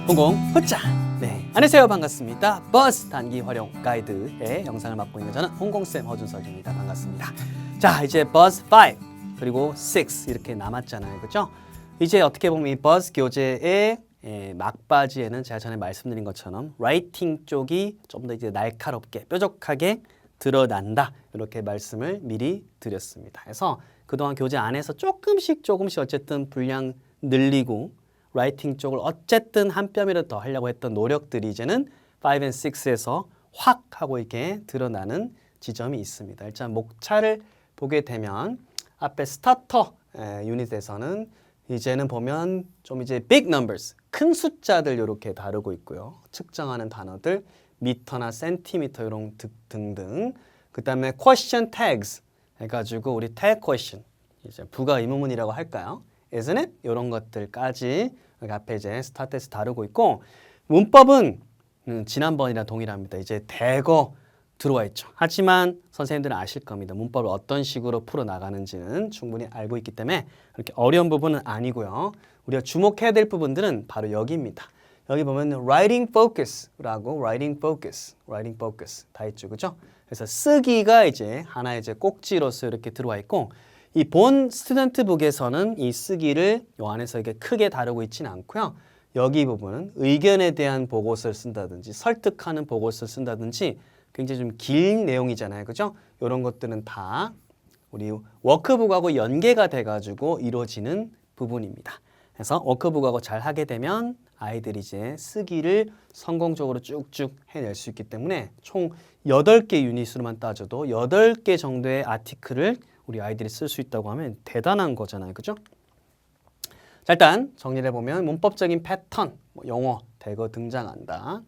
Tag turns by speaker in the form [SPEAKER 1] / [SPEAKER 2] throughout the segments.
[SPEAKER 1] 공공 후짜. 네, 안녕하세요. 반갑습니다. 버스 단기 활용 가이드의 영상을 맡고 있는 저는 홍공쌤 허준석입니다. 반갑습니다. 자, 이제 버스 5 그리고 6 이렇게 남았잖아요. 그죠? 이제 어떻게 보면 이 버스 교재의 막바지에는 제가 전에 말씀드린 것처럼 라이팅 쪽이 좀 더 이제 날카롭게 뾰족하게 드러난다. 이렇게 말씀을 미리 드렸습니다. 그래서 그동안 교재 안에서 조금씩 어쨌든 분량 늘리고 라이팅 쪽을 어쨌든 한 뼘이라도 더 하려고 했던 노력들이 이제는 5 and 6에서 확 하고 이렇게 드러나는 지점이 있습니다. 일단 목차를 보게 되면 앞에 스타터 유닛에서는 이제는 보면 좀 이제 big numbers, 큰 숫자들 이렇게 다루고 있고요. 측정하는 단어들, 미터나 센티미터 이런 등등. 그 다음에 question tags 해가지고 우리 tag question, 이제 부가 의문문이라고 할까요? Isn't it? 이런 것들까지 여기 앞에 이제 스타트에서 다루고 있고, 문법은 지난번이랑 동일합니다. 이제 대거 들어와 있죠. 하지만 선생님들은 아실 겁니다. 문법을 어떤 식으로 풀어나가는지는 충분히 알고 있기 때문에 그렇게 어려운 부분은 아니고요. 우리가 주목해야 될 부분들은 바로 여기입니다. 여기 보면 writing focus라고 writing focus 다 있죠. 그죠? 그래서 쓰기가 이제 하나의 이제 꼭지로서 이렇게 들어와 있고, 이 본 스튜던트북에서는 이 쓰기를 요 안에서 이게 크게 다루고 있지는 않고요. 여기 부분은 의견에 대한 보고서를 쓴다든지 설득하는 보고서를 쓴다든지 굉장히 좀 긴 내용이잖아요. 그죠? 이런 것들은 다 우리 워크북하고 연계가 돼가지고 이루어지는 부분입니다. 그래서 워크북하고 잘 하게 되면 아이들이 이제 쓰기를 성공적으로 쭉쭉 해낼 수 있기 때문에 총 8개 유닛으로만 따져도 8개 정도의 아티클을 우리 아이들이 쓸 수 있다고 하면 대단한 거잖아요. 그죠? 자, 일단 정리를 해보면 문법적인 패턴, 영어 대거 등장한다.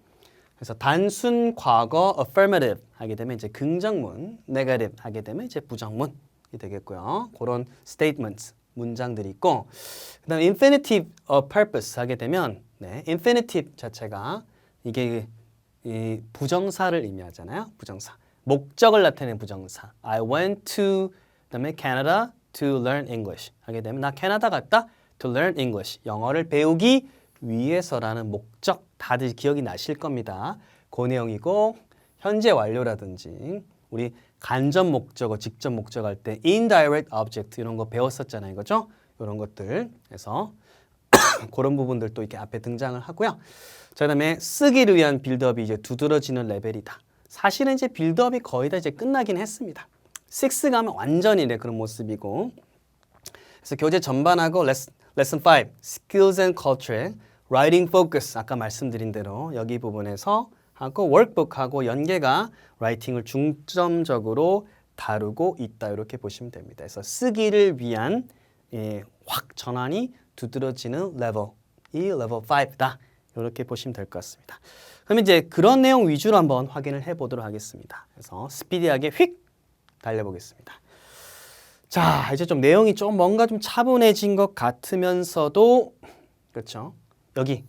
[SPEAKER 1] 그래서 단순 과거 affirmative 하게 되면 이제 긍정문, negative 하게 되면 이제 부정문이 되겠고요. 그런 statements, 문장들이 있고, 그 다음에 infinitive of purpose 하게 되면 infinitive 자체가 이게 이 부정사를 의미하잖아요. 부정사. 목적을 나타내는 부정사. I went to 그다음에 Canada to learn English 하게 되면 나 캐나다 갔다 to learn English, 영어를 배우기 위해서라는 목적 다들 기억이 나실 겁니다. 그 내용이고, 현재 완료라든지 우리 간접 목적어, 직접 목적어 할 때 indirect object 이런 거 배웠었잖아요. 그죠? 이런 것들. 그래서 그런 부분들도 이렇게 앞에 등장을 하고요. 자, 그다음에 쓰기를 위한 빌드업이 이제 두드러지는 레벨이다. 사실은 이제 빌드업이 거의 다 이제 끝나긴 했습니다. 6 가면 완전히 그런 모습이고, 그래서 교재 전반하고 레슨 5, Skills and Culture, Writing Focus 아까 말씀드린 대로 여기 부분에서 하고 월크북하고 연계가 라이팅을 중점적으로 다루고 있다. 이렇게 보시면 됩니다. 그래서 쓰기를 위한 확 전환이 두드러지는 레벨이 레벨 5다. 이렇게 보시면 될 것 같습니다. 그럼 이제 그런 내용 위주로 한번 확인을 해보도록 하겠습니다. 그래서 스피디하게 휙 달려보겠습니다. 자, 이제 좀 내용이 좀 뭔가 좀 차분해진 것 같으면서도, 그렇죠? 여기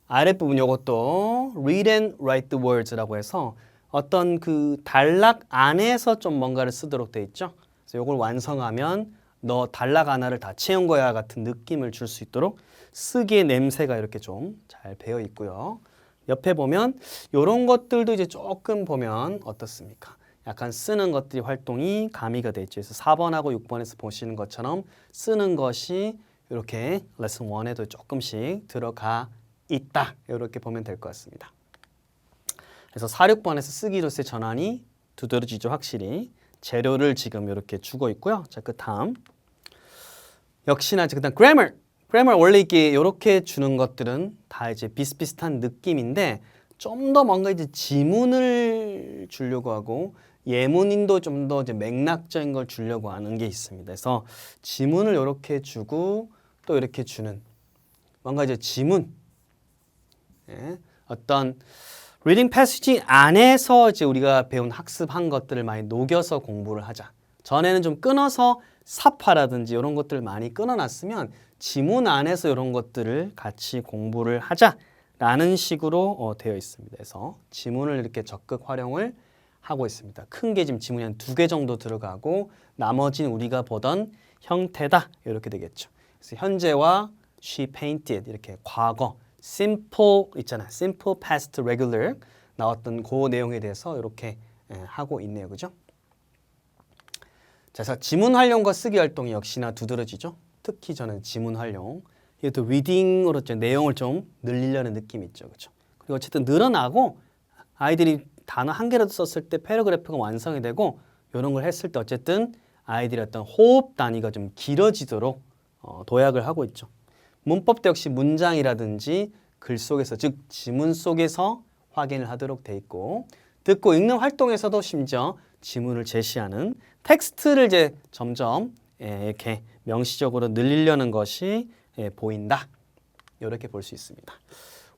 [SPEAKER 1] 아랫부분 요것도 read and write the words라고 해서 어떤 그 단락 안에서 좀 뭔가를 쓰도록 돼 있죠. 그래서 요걸 완성하면 너 단락 하나를 다 채운 거야 같은 느낌을 줄 수 있도록 쓰기의 냄새가 이렇게 좀 잘 배어 있고요. 옆에 보면 요런 것들도 이제 조금 보면 어떻습니까? 약간 쓰는 것들이 활동이 가미가 돼 있죠. 그래서 4번하고 6번에서 보시는 것처럼 쓰는 것이 이렇게 레슨 1에도 조금씩 들어가 있다. 이렇게 보면 될 것 같습니다. 그래서 4, 6번에서 쓰기로서의 전환이 두드러지죠. 확실히. 재료를 지금 이렇게 주고 있고요. 자, 그 다음. 역시나 그 다음 grammar 원래 이렇게 주는 것들은 다 이제 비슷비슷한 느낌인데 좀 더 뭔가 이제 지문을 주려고 하고 예문인도 좀 더 이제 맥락적인 걸 주려고 하는 게 있습니다. 그래서 지문을 이렇게 주고 또 이렇게 주는 뭔가 이제 지문, 어떤 리딩 패시지 안에서 이제 우리가 배운 학습한 것들을 많이 녹여서 공부를 하자. 전에는 좀 끊어서 사파라든지 이런 것들을 많이 끊어놨으면 지문 안에서 이런 것들을 같이 공부를 하자라는 식으로 되어 있습니다. 그래서 지문을 이렇게 적극 활용을 하고 있습니다. 큰 게 지금 지문이 한 2개 정도 들어가고 나머지는 우리가 보던 형태다. 이렇게 되겠죠. 그래서 현재와 she painted 이렇게 과거 simple 있잖아. simple past regular 나왔던 그 내용에 대해서 이렇게 하고 있네요. 그죠? 자, 그래서 지문 활용과 쓰기 활동이 역시나 두드러지죠. 특히 저는 지문 활용. 이것도 리딩으로 내용을 좀 늘리려는 느낌이 있죠. 그죠? 그리고 어쨌든 늘어나고 아이들이 단어 한 개라도 썼을 때 패러그래프가 완성이 되고 이런 걸 했을 때 어쨌든 아이들의 어떤 호흡 단위가 좀 길어지도록 도약을 하고 있죠. 문법도 역시 문장이라든지 글 속에서 즉 지문 속에서 확인을 하도록 돼 있고 듣고 읽는 활동에서도 심지어 지문을 제시하는 텍스트를 이제 점점 이렇게 명시적으로 늘리려는 것이 보인다. 이렇게 볼 수 있습니다.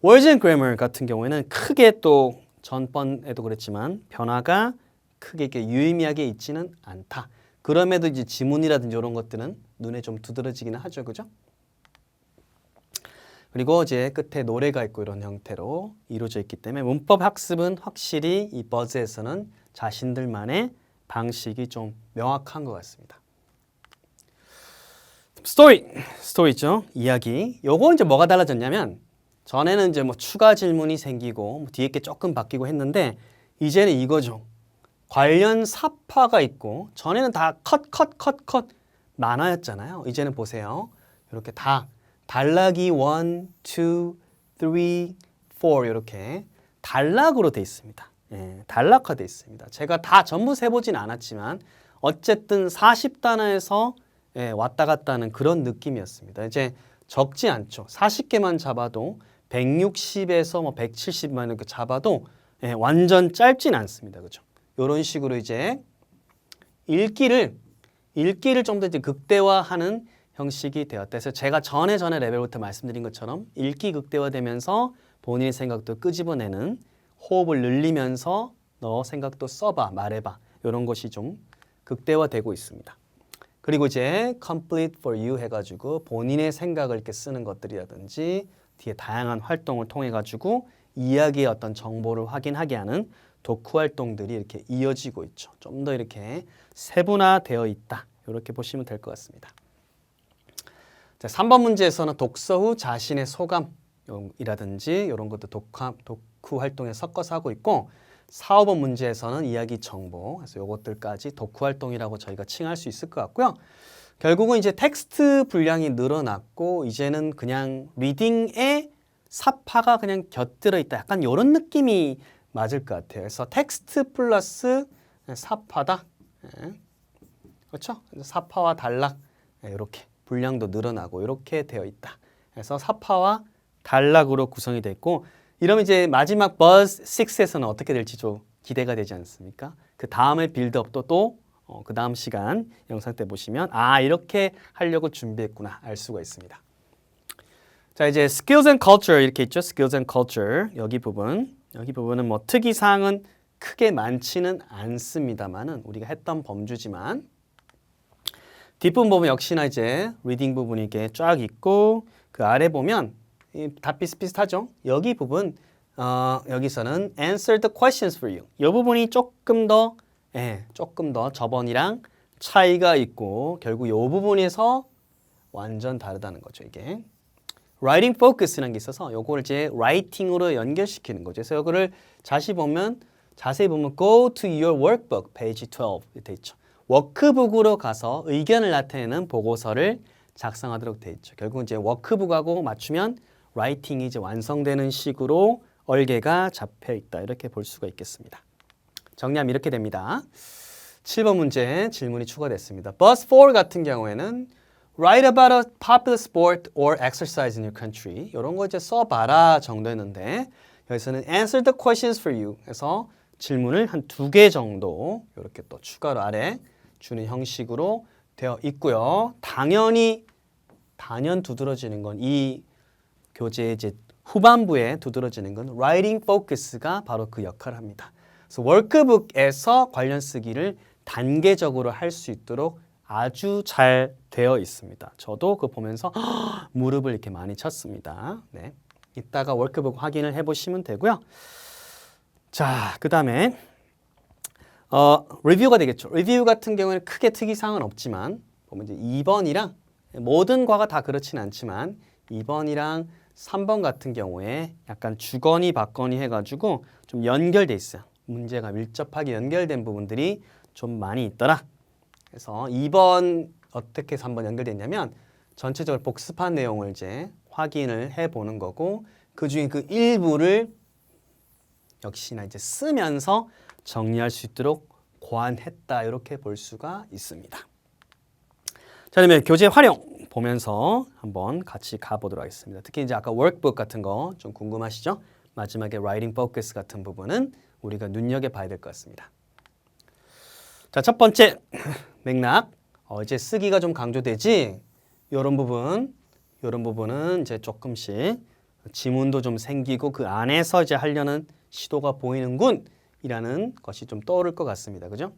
[SPEAKER 1] Words and Grammar 같은 경우에는 크게 또 전번에도 그랬지만 변화가 크게 이렇게 유의미하게 있지는 않다. 그럼에도 이제 지문이라든지 이런 것들은 눈에 좀 두드러지기는 하죠. 그죠? 그리고 이제 끝에 노래가 있고 이런 형태로 이루어져 있기 때문에 문법 학습은 확실히 이 버즈에서는 자신들만의 방식이 좀 명확한 것 같습니다. 스토리죠. 이야기. 요거 이제 뭐가 달라졌냐면 전에는 이제 뭐 추가 질문이 생기고 뭐 뒤에 게 조금 바뀌고 했는데 이제는 이거죠. 관련 사파가 있고 전에는 다 컷 만화였잖아요. 이제는 보세요. 이렇게 다 단락이 1, 2, 3, 4 이렇게 단락으로 돼 있습니다. 단락화돼 있습니다. 제가 다 전부 세보진 않았지만 어쨌든 40단어에서 왔다 갔다 하는 그런 느낌이었습니다. 이제 적지 않죠. 40개만 잡아도 160에서 뭐 170만 이렇게 잡아도 완전 짧진 않습니다. 그죠? 이런 식으로 이제 읽기를 좀 더 이제 극대화하는 형식이 되었다. 그래서 제가 전에 레벨부터 말씀드린 것처럼 읽기 극대화되면서 본인의 생각도 끄집어내는 호흡을 늘리면서 너 생각도 써봐, 말해봐. 이런 것이 좀 극대화되고 있습니다. 그리고 이제 complete for you 해가지고 본인의 생각을 이렇게 쓰는 것들이라든지 뒤에 다양한 활동을 통해 가지고 이야기의 어떤 정보를 확인하게 하는 독후 활동들이 이렇게 이어지고 있죠. 좀 더 이렇게 세분화되어 있다. 이렇게 보시면 될 것 같습니다. 자, 3번 문제에서는 독서 후 자신의 소감이라든지 이런 것도 독후 활동에 섞어서 하고 있고 4, 5번 문제에서는 이야기 정보, 그래서 이것들까지 독후 활동이라고 저희가 칭할 수 있을 것 같고요. 결국은 이제 텍스트 분량이 늘어났고 이제는 그냥 리딩의 사파가 그냥 곁들어 있다. 약간 이런 느낌이 맞을 것 같아요. 그래서 텍스트 플러스 사파다. 그렇죠? 사파와 단락 이렇게 분량도 늘어나고 이렇게 되어 있다. 그래서 사파와 단락으로 구성이 됐고 이러면 이제 마지막 버즈 6에서는 어떻게 될지 좀 기대가 되지 않습니까? 그 다음의 빌드업도 또 그 다음 시간 영상 때 보시면 이렇게 하려고 준비했구나 알 수가 있습니다. 자, 이제 skills and culture 이렇게 있죠. skills and culture 여기 부분은 뭐 특이사항은 크게 많지는 않습니다만은 우리가 했던 범주지만 뒷부분 보면 역시나 이제 리딩 부분이 이렇게 쫙 있고 그 아래 보면 다 비슷비슷하죠. 여기 부분 여기서는 answer the questions for you. 이 부분이 조금 더 저번이랑 차이가 있고 결국 이 부분에서 완전 다르다는 거죠. 이게 writing focus라는 게 있어서 요거를 이제 writing으로 연결시키는 거죠. 그래서 요거를 자세히 보면 go to your workbook page 12 돼 있죠. 워크북으로 가서 의견을 나타내는 보고서를 작성하도록 돼 있죠. 결국 이제 워크북하고 맞추면 라이팅이 이제 완성되는 식으로 얼개가 잡혀 있다. 이렇게 볼 수가 있겠습니다. 정리하면 이렇게 됩니다. 7번 문제 질문이 추가됐습니다. Bus 4 같은 경우에는 Write about a popular sport or exercise in your country. 이런 거 이제 써봐라 정도였는데 여기서는 Answer the questions for you. 해서 질문을 한 2개 정도 이렇게 또 추가로 아래 주는 형식으로 되어 있고요. 단연 두드러지는 건 이 교재의 이제 후반부에 두드러지는 건 writing focus가 바로 그 역할을 합니다. 그래서 워크북에서 관련 쓰기를 단계적으로 할 수 있도록 아주 잘 되어 있습니다. 저도 그거 보면서 무릎을 이렇게 많이 쳤습니다. 네. 이따가 워크북 확인을 해보시면 되고요. 자, 그 다음에 리뷰가 되겠죠. 리뷰 같은 경우에는 크게 특이사항은 없지만 보면 이제 2번이랑 모든 과가 다 그렇진 않지만 2번이랑 3번 같은 경우에 약간 주거니 받거니 해가지고 좀 연결돼 있어요. 문제가 밀접하게 연결된 부분들이 좀 많이 있더라. 그래서 2번 어떻게 해서 한번 연결됐냐면 전체적으로 복습한 내용을 이제 확인을 해보는 거고 그 중에 그 일부를 역시나 이제 쓰면서 정리할 수 있도록 고안했다 이렇게 볼 수가 있습니다. 자, 그러면 교재 활용 보면서 한번 같이 가보도록 하겠습니다. 특히 이제 아까 워크북 같은 거 좀 궁금하시죠? 마지막에 writing focus 같은 부분은 우리가 눈여겨봐야 될 것 같습니다. 자, 첫 번째 맥락. 이제 쓰기가 좀 강조되지? 이런 부분은 이제 조금씩 지문도 좀 생기고 그 안에서 이제 하려는 시도가 보이는군 이라는 것이 좀 떠오를 것 같습니다. 그죠?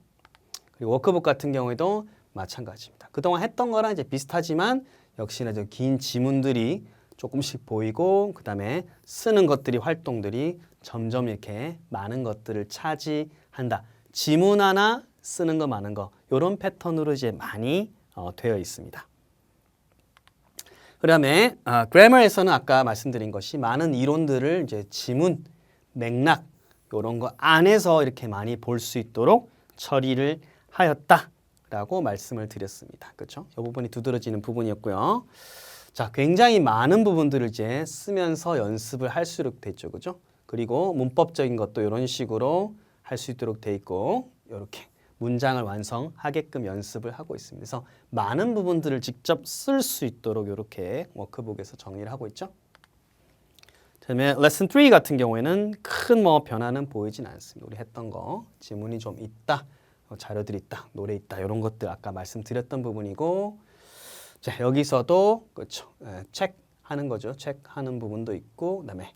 [SPEAKER 1] 그리고 워크북 같은 경우에도 마찬가지입니다. 그동안 했던 거랑 이제 비슷하지만 역시나 좀 긴 지문들이 조금씩 보이고 그 다음에 쓰는 것들이 활동들이 점점 이렇게 많은 것들을 차지한다. 지문 하나 쓰는 거 많은 거 이런 패턴으로 이제 많이 되어 있습니다. 그 다음에 그래머에서는 아까 말씀드린 것이 많은 이론들을 이제 지문, 맥락 이런 거 안에서 이렇게 많이 볼 수 있도록 처리를 하였다라고 말씀을 드렸습니다. 그렇죠? 이 부분이 두드러지는 부분이었고요. 자, 굉장히 많은 부분들을 이제 쓰면서 연습을 할수록 됐죠, 그죠? 그리고 문법적인 것도 이런 식으로 할 수 있도록 돼 있고 이렇게 문장을 완성하게끔 연습을 하고 있습니다. 그래서 많은 부분들을 직접 쓸 수 있도록 이렇게 워크북에서 정리를 하고 있죠. 그다음에 레슨 3 같은 경우에는 큰 뭐 변화는 보이진 않습니다. 우리 했던 거 지문이 좀 있다, 자료들이 있다, 노래 있다 이런 것들 아까 말씀드렸던 부분이고 자 여기서도 그렇죠. 체크하는 거죠. 체크하는 부분도 있고 그다음에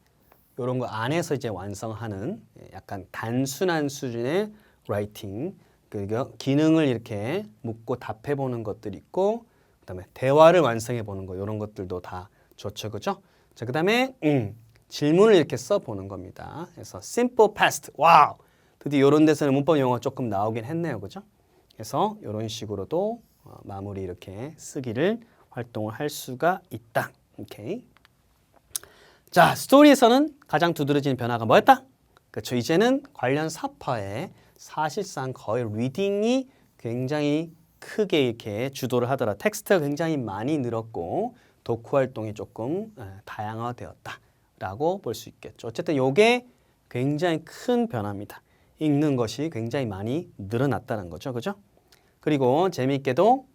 [SPEAKER 1] 이런 거 안에서 이제 완성하는 약간 단순한 수준의 라이팅 그 기능을 이렇게 묻고 답해 보는 것들이 있고 그다음에 대화를 완성해 보는 거 이런 것들도 다 좋죠, 그죠? 자 그다음에 질문을 이렇게 써 보는 겁니다. 그래서 simple past, 와우, 드디어 이런 데서는 문법 용어가 조금 나오긴 했네요, 그죠? 그래서 이런 식으로도 마무리 이렇게 쓰기를 활동을 할 수가 있다. 오케이. 자 스토리에서는 가장 두드러지는 변화가 뭐였다? 그렇죠. 이제는 관련 사파에 사실상 거의 리딩이 굉장히 크게 이렇게 주도를 하더라. 텍스트가 굉장히 많이 늘었고 독후 활동이 조금 다양화되었다라고 볼 수 있겠죠. 어쨌든 이게 굉장히 큰 변화입니다. 읽는 것이 굉장히 많이 늘어났다는 거죠, 그죠? 그리고 재미있게도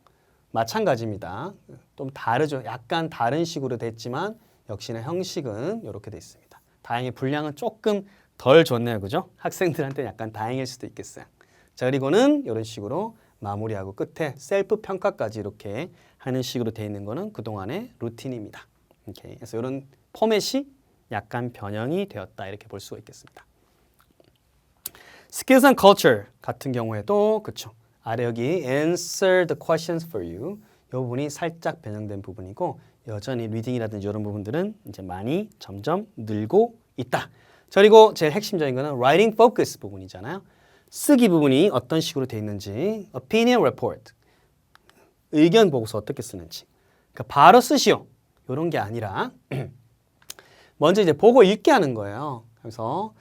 [SPEAKER 1] 마찬가지입니다. 좀 다르죠. 약간 다른 식으로 됐지만 역시나 형식은 이렇게 돼 있습니다. 다행히 분량은 조금 덜 줬네요, 그죠? 학생들한테 약간 다행일 수도 있겠어요. 자 그리고는 이런 식으로 마무리하고 끝에 셀프 평가까지 이렇게 하는 식으로 돼 있는 거는 그동안의 루틴입니다. 오케이. 그래서 이런 포맷이 약간 변형이 되었다 이렇게 볼 수가 있겠습니다. Skills and Culture 같은 경우에도 그렇죠. 아래 여기 Answer the questions for you 이 부분이 살짝 변형된 부분이고 여전히 리딩이라든지 이런 부분들은 이제 많이 점점 늘고 있다. 자, 그리고 제일 핵심적인 거는 Writing Focus 부분이잖아요. 쓰기 부분이 어떤 식으로 돼 있는지 Opinion Report 의견 보고서 어떻게 쓰는지 그러니까 바로 쓰시오 이런 게 아니라 먼저 이제 보고 읽게 하는 거예요. 그래서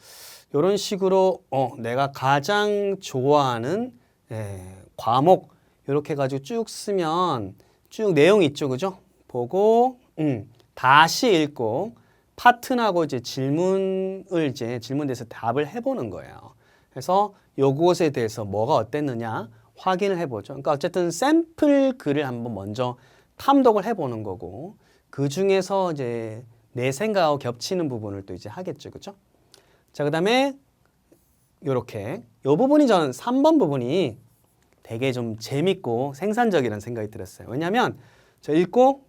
[SPEAKER 1] 이런 식으로 내가 가장 좋아하는 과목 이렇게 해가지고 쭉 쓰면 쭉 내용이 있죠, 그죠? 보고 다시 읽고 파트너하고 이제 질문을 질문대에서 답을 해보는 거예요. 그래서 요것에 대해서 뭐가 어땠느냐 확인을 해보죠. 그러니까 어쨌든 샘플 글을 한번 먼저 탐독을 해보는 거고 그 중에서 이제 내 생각하고 겹치는 부분을 또 이제 하겠죠, 그죠? 자, 그다음에 요렇게 요 부분이 저는 3번 부분이 되게 좀 재밌고 생산적이라는 생각이 들었어요. 왜냐하면 저 읽고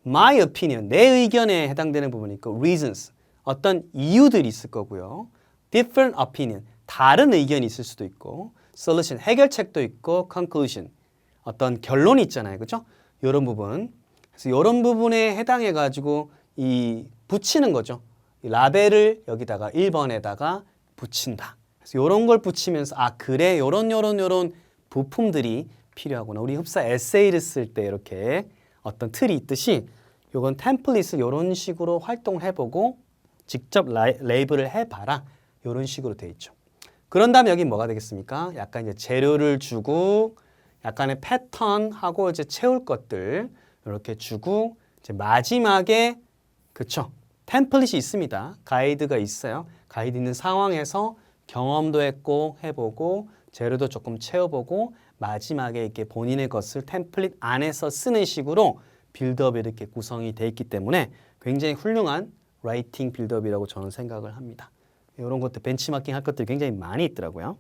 [SPEAKER 1] my opinion, 내 의견에 해당되는 부분이 있고 reasons, 어떤 이유들이 있을 거고요. different opinion, 다른 의견이 있을 수도 있고 solution, 해결책도 있고 conclusion, 어떤 결론이 있잖아요. 그렇죠? 이런 부분. 그래서 이런 부분에 해당해 가지고 이 붙이는 거죠. 이 라벨을 여기다가 1번에다가 붙인다. 그래서 이런 걸 붙이면서 아 그래 요런 부품들이 필요하구나. 우리 흡사 에세이를 쓸 때 이렇게 어떤 틀이 있듯이 요건 템플릿을 이런 식으로 활동을 해보고 직접 레이블을 해봐라. 이런 식으로 돼 있죠. 그런 다음에 여기 뭐가 되겠습니까? 약간 이제 재료를 주고 약간의 패턴하고 이제 채울 것들 이렇게 주고 이제 마지막에 그쵸? 템플릿이 있습니다. 가이드가 있어요. 가이드 있는 상황에서 경험도 했고 해보고 재료도 조금 채워보고 마지막에 이렇게 본인의 것을 템플릿 안에서 쓰는 식으로 빌드업이 이렇게 구성이 돼 있기 때문에 굉장히 훌륭한 라이팅 빌드업이라고 저는 생각을 합니다. 이런 것들 벤치마킹 할 것들이 굉장히 많이 있더라고요.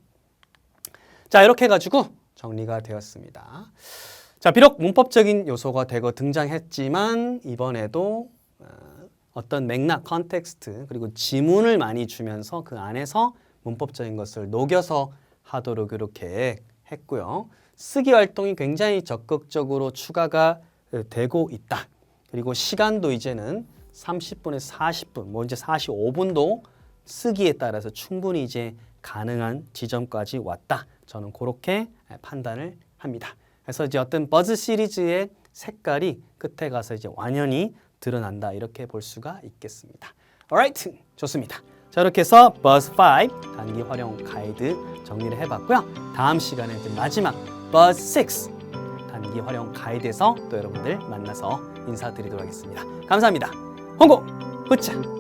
[SPEAKER 1] 자, 이렇게 해가지고 정리가 되었습니다. 자, 비록 문법적인 요소가 되고 등장했지만 이번에도 어떤 맥락, 컨텍스트 그리고 지문을 많이 주면서 그 안에서 문법적인 것을 녹여서 하도록 이렇게 했고요. 쓰기 활동이 굉장히 적극적으로 추가가 되고 있다. 그리고 시간도 이제는 30분에서 40분, 뭐 이제 45분도 쓰기에 따라서 충분히 이제 가능한 지점까지 왔다. 저는 그렇게 판단을 합니다. 그래서 이제 어떤 버즈 시리즈의 색깔이 끝에 가서 이제 완연히 드러난다. 이렇게 볼 수가 있겠습니다. Alright, 좋습니다. 자, 이렇게 해서 버즈 5 단기 활용 가이드 정리를 해봤고요. 다음 시간에 이제 마지막 버즈 6 단기 활용 가이드에서 또 여러분들 만나서 인사드리도록 하겠습니다. 감사합니다. 홍보 붙자.